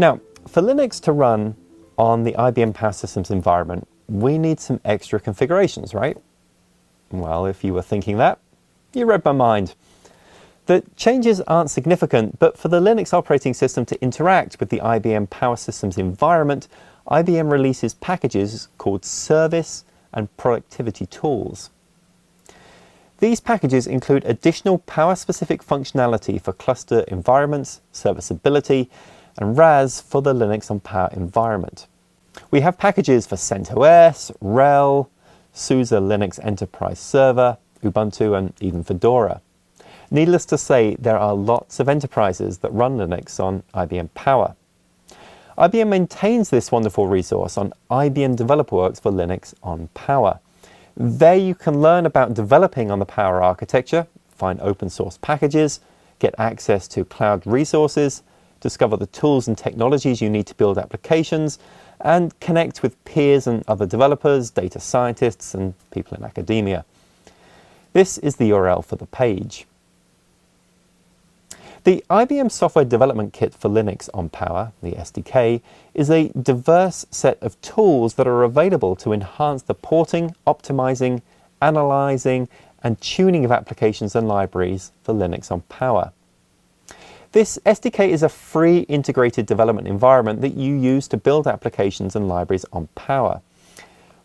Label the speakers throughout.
Speaker 1: Now, for Linux to run on the IBM PaaS Systems environment, we need some extra configurations, right? Well, if you were thinking that, you read my mind. The changes aren't significant, but for the Linux operating system to interact with the IBM Power Systems environment, IBM releases packages called Service and Productivity Tools. These packages include additional Power-specific functionality for cluster environments, serviceability, and RAS for the Linux on Power environment. We have packages for CentOS, RHEL, SUSE Linux Enterprise Server, Ubuntu, and even Fedora. Needless to say, there are lots of enterprises that run Linux on IBM Power. IBM maintains this wonderful resource on IBM Developerworks for Linux on Power. There you can learn about developing on the Power architecture, find open source packages, get access to cloud resources, discover the tools and technologies you need to build applications, and connect with peers and other developers, data scientists, and people in academia. This is the URL for the page. The IBM Software Development Kit for Linux on Power, the SDK, is a diverse set of tools that are available to enhance the porting, optimizing, analyzing, and tuning of applications and libraries for Linux on Power. This SDK is a free integrated development environment that you use to build applications and libraries on Power.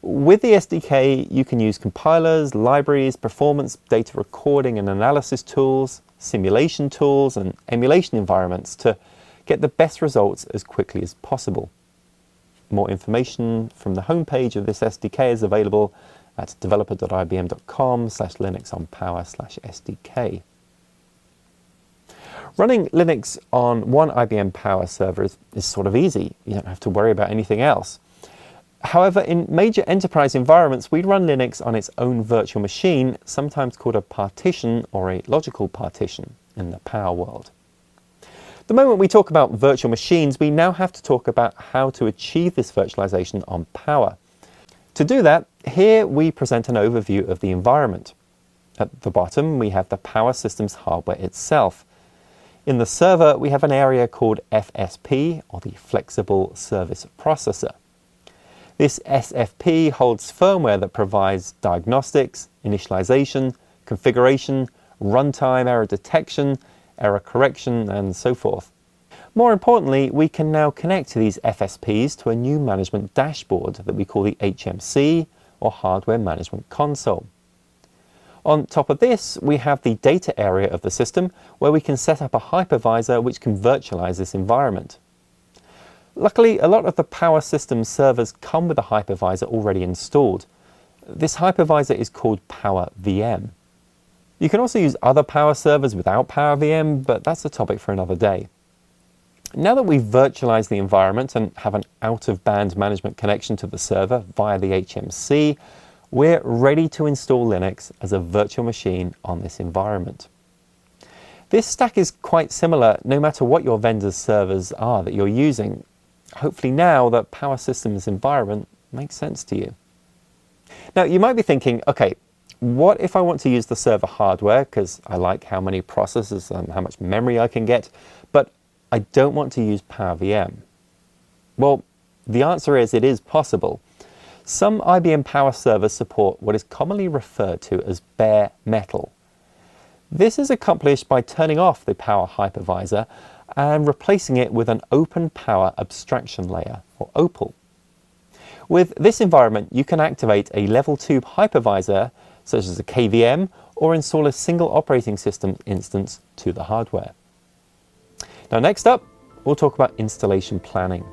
Speaker 1: With the SDK, you can use compilers, libraries, performance data recording and analysis tools, simulation tools, and emulation environments to get the best results as quickly as possible. More information from the homepage of this SDK is available at developer.ibm.com/linuxonpower/SDK. Running Linux on one IBM Power server is sort of easy. You don't have to worry about anything else. However, in major enterprise environments, we run Linux on its own virtual machine, sometimes called a partition or a logical partition in the Power world. The moment we talk about virtual machines, we now have to talk about how to achieve this virtualization on Power. To do that, here we present an overview of the environment. At the bottom, we have the Power Systems hardware itself. In the server, we have an area called FSP, or the Flexible Service Processor. This SFP holds firmware that provides diagnostics, initialization, configuration, runtime error detection, error correction, and so forth. More importantly, we can now connect to these FSPs to a new management dashboard that we call the HMC, or Hardware Management Console. On top of this, we have the data area of the system, where we can set up a hypervisor which can virtualize this environment. Luckily, a lot of the Power Systems servers come with a hypervisor already installed. This hypervisor is called Power VM. You can also use other Power servers without Power VM, but that's a topic for another day. Now that we've virtualized the environment and have an out-of-band management connection to the server via the HMC, we're ready to install Linux as a virtual machine on this environment. This stack is quite similar no matter what your vendor's servers are that you're using. Hopefully now the Power Systems environment makes sense to you. Now you might be thinking, okay, what if I want to use the server hardware because I like how many processors and how much memory I can get, but I don't want to use Power VM? Well, the answer is it is possible. Some IBM Power servers support what is commonly referred to as bare metal. This is accomplished by turning off the Power hypervisor and replacing it with an Open Power Abstraction Layer, or OPAL. With this environment, you can activate a Level 2 hypervisor, such as a KVM, or install a single operating system instance to the hardware. Now next up, we'll talk about installation planning.